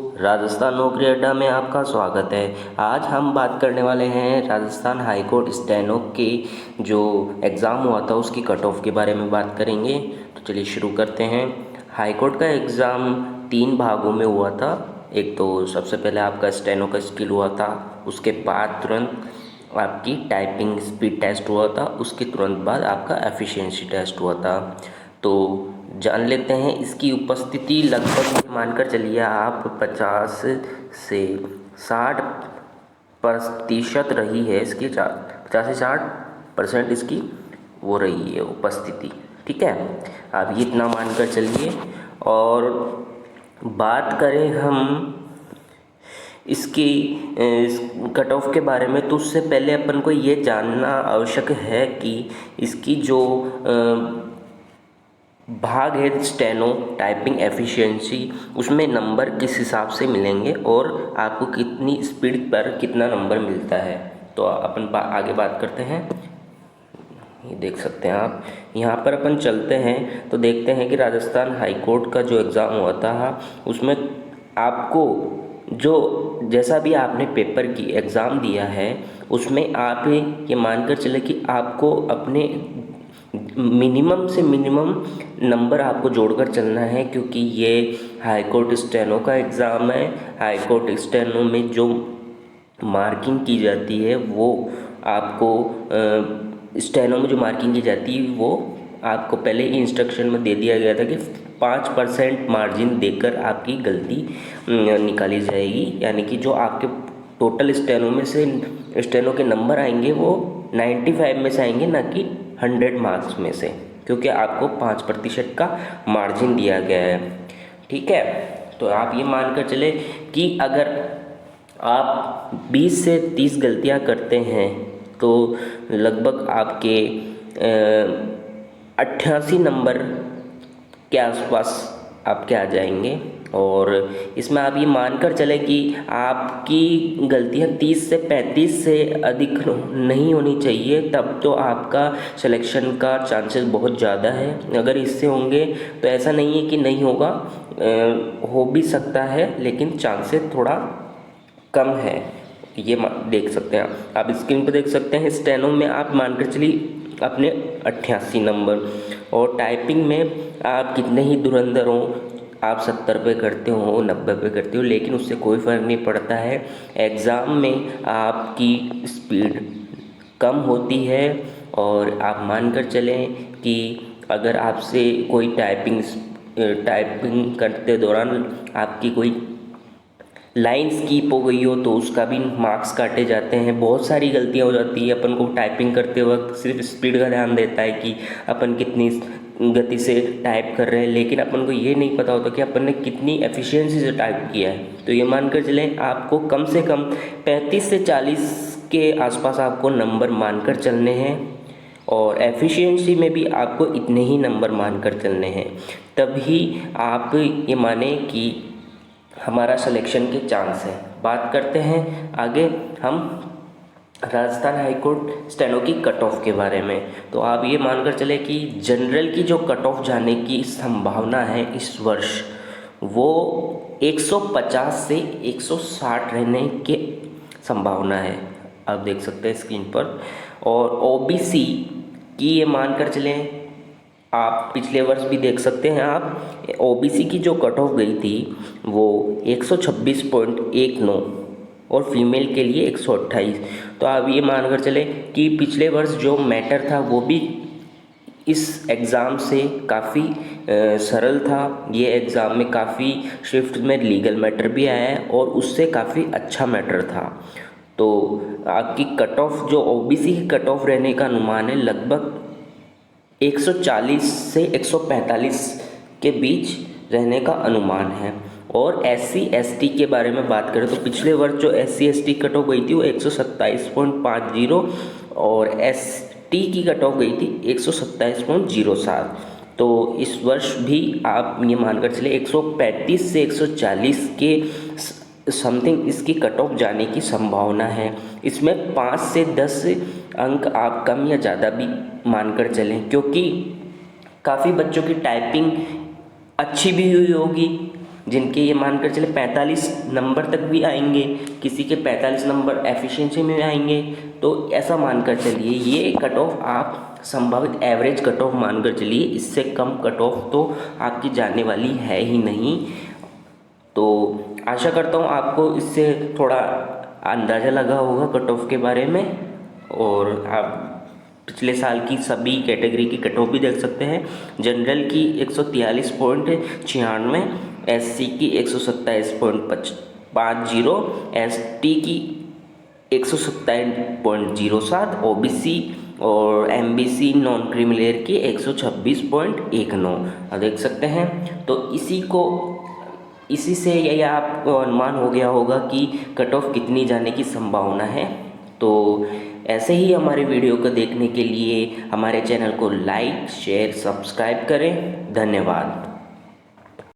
राजस्थान नौकरी अड्डा में आपका स्वागत है। आज हम बात करने वाले हैं राजस्थान हाई कोर्ट स्टेनो के जो एग्ज़ाम हुआ था उसकी कट ऑफ के बारे में बात करेंगे। तो चलिए शुरू करते हैं। हाई कोर्ट का एग्ज़ाम 3 भागों में हुआ था। एक तो सबसे पहले आपका स्टेनो का स्किल हुआ था, उसके बाद तुरंत आपकी टाइपिंग स्पीड टेस्ट हुआ था, उसके तुरंत बाद आपका एफिशिएंसी टेस्ट हुआ था। तो जान लेते हैं इसकी उपस्थिति लगभग मानकर चलिए आप 50 से 60% रही है इसकी। 50 से 60% इसकी वो रही है उपस्थिति। ठीक है, आप ये इतना मानकर चलिए। और बात करें हम इसकी कट ऑफ के बारे में, तो उससे पहले अपन को ये जानना आवश्यक है कि इसकी जो भाग है स्टेनो टाइपिंग एफिशिएंसी, उसमें नंबर किस हिसाब से मिलेंगे और आपको कितनी स्पीड पर कितना नंबर मिलता है। तो अपन आगे बात करते हैं। ये देख सकते हैं आप, यहाँ पर अपन चलते हैं तो देखते हैं कि राजस्थान हाई कोर्ट का जो एग्ज़ाम हुआ था उसमें आपको जो जैसा भी आपने पेपर की एग्ज़ाम दिया है उसमें आप ये मानकर चले कि आपको अपने मिनिमम से मिनिमम नंबर आपको जोड़कर चलना है, क्योंकि ये हाई कोर्ट स्टेनो का एग्ज़ाम है। हाई कोर्ट स्टेनो में जो मार्किंग की जाती है वो आपको स्टेनो में जो मार्किंग की जाती है वो आपको पहले ही इंस्ट्रक्शन में दे दिया गया था कि 5% मार्जिन देकर आपकी गलती निकाली जाएगी। यानी कि जो आपके टोटल स्टेनो में से स्टेनो के नंबर आएंगे वो 95 में से आएंगे, ना कि 100 मार्क्स में से, क्योंकि आपको 5% का मार्जिन दिया गया है। ठीक है, तो आप ये मानकर चले कि अगर आप 20 से 30 गलतियां करते हैं तो लगभग आपके 88 नंबर के आसपास आपके आ जाएंगे। और इसमें आप ये मानकर चले कि आपकी गलतियां 30 से 35 से अधिक नहीं होनी चाहिए, तब तो आपका सिलेक्शन का चांसेस बहुत ज़्यादा है। अगर इससे होंगे तो ऐसा नहीं है कि नहीं होगा, हो भी सकता है, लेकिन चांसेस थोड़ा कम है। ये देख सकते हैं आप स्क्रीन पर देख सकते हैं। स्टेनो में आप मानकर चलिए अपने 88 नंबर, और टाइपिंग में आप कितने ही धुरंधर हों, आप 70 पे करते हो 90 पे करते हो, लेकिन उससे कोई फ़र्क नहीं पड़ता है। एग्ज़ाम में आपकी स्पीड कम होती है, और आप मानकर चलें कि अगर आपसे कोई टाइपिंग करते दौरान आपकी कोई लाइन स्किप हो गई हो तो उसका भी मार्क्स काटे जाते हैं। बहुत सारी गलतियां हो जाती है। अपन को टाइपिंग करते वक्त सिर्फ स्पीड का ध्यान देता है कि अपन कितनी गति से टाइप कर रहे हैं, लेकिन अपन को ये नहीं पता होता कि अपन ने कितनी एफिशिएंसी से टाइप किया है। तो ये मानकर चलें आपको कम से कम 35 से 40 के आसपास आपको नंबर मानकर चलने हैं, और एफिशिएंसी में भी आपको इतने ही नंबर मानकर चलने हैं, तभी आप ये माने कि हमारा सिलेक्शन के चांस है। बात करते हैं आगे हम राजस्थान हाई कोर्ट स्टेनो की कट ऑफ के बारे में। तो आप ये मानकर चले कि जनरल की जो कट ऑफ जाने की संभावना है इस वर्ष वो 150 से 160 रहने की संभावना है, आप देख सकते हैं स्क्रीन पर। और ओबीसी की ये मानकर चलें, आप पिछले वर्ष भी देख सकते हैं आप, ओबीसी की जो कट ऑफ गई थी वो 126.19 और फीमेल के लिए 128। तो आप ये मानकर चलें कि पिछले वर्ष जो मैटर था वो भी इस एग्ज़ाम से काफ़ी सरल था। ये एग्ज़ाम में काफ़ी शिफ्ट में लीगल मैटर भी आया है और उससे काफ़ी अच्छा मैटर था। तो आपकी कट ऑफ जो ओबीसी की कट ऑफ रहने का अनुमान है लगभग 140 से 145 के बीच रहने का अनुमान है। और SC ST के बारे में बात करें तो पिछले वर्ष जो SC ST कट ऑफ गई थी वो 127.50 और ST की कट ऑफ गई थी 127.07। तो इस वर्ष भी आप ये मानकर चले 135 से 140 के समथिंग इसकी कट ऑफ जाने की संभावना है। इसमें 5 से 10 अंक आप कम या ज़्यादा भी मानकर चलें, क्योंकि काफ़ी बच्चों की टाइपिंग अच्छी भी हुई होगी जिनके ये मानकर चले 45 नंबर तक भी आएंगे, किसी के 45 नंबर एफिशिएंसी में आएंगे, तो ऐसा मानकर चलिए ये कट ऑफ आप संभावित एवरेज कट ऑफ मानकर चलिए, इससे कम कट ऑफ तो आपकी जाने वाली है ही नहीं। तो आशा करता हूँ आपको इससे थोड़ा अंदाज़ा लगा होगा कट ऑफ के बारे में, और आप पिछले साल की सभी कैटेगरी की कट ऑफ भी देख सकते हैं। जनरल की 143.96, एससी की 127.50, एसटी की 127.07, ओबीसी और एमबीसी नॉन क्रीमिलेयर की 126.19 देख सकते हैं। तो इसी से यह आपको अनुमान हो गया होगा कि कट ऑफ कितनी जाने की संभावना है। तो ऐसे ही हमारे वीडियो को देखने के लिए हमारे चैनल को लाइक, शेयर, सब्सक्राइब करें। धन्यवाद।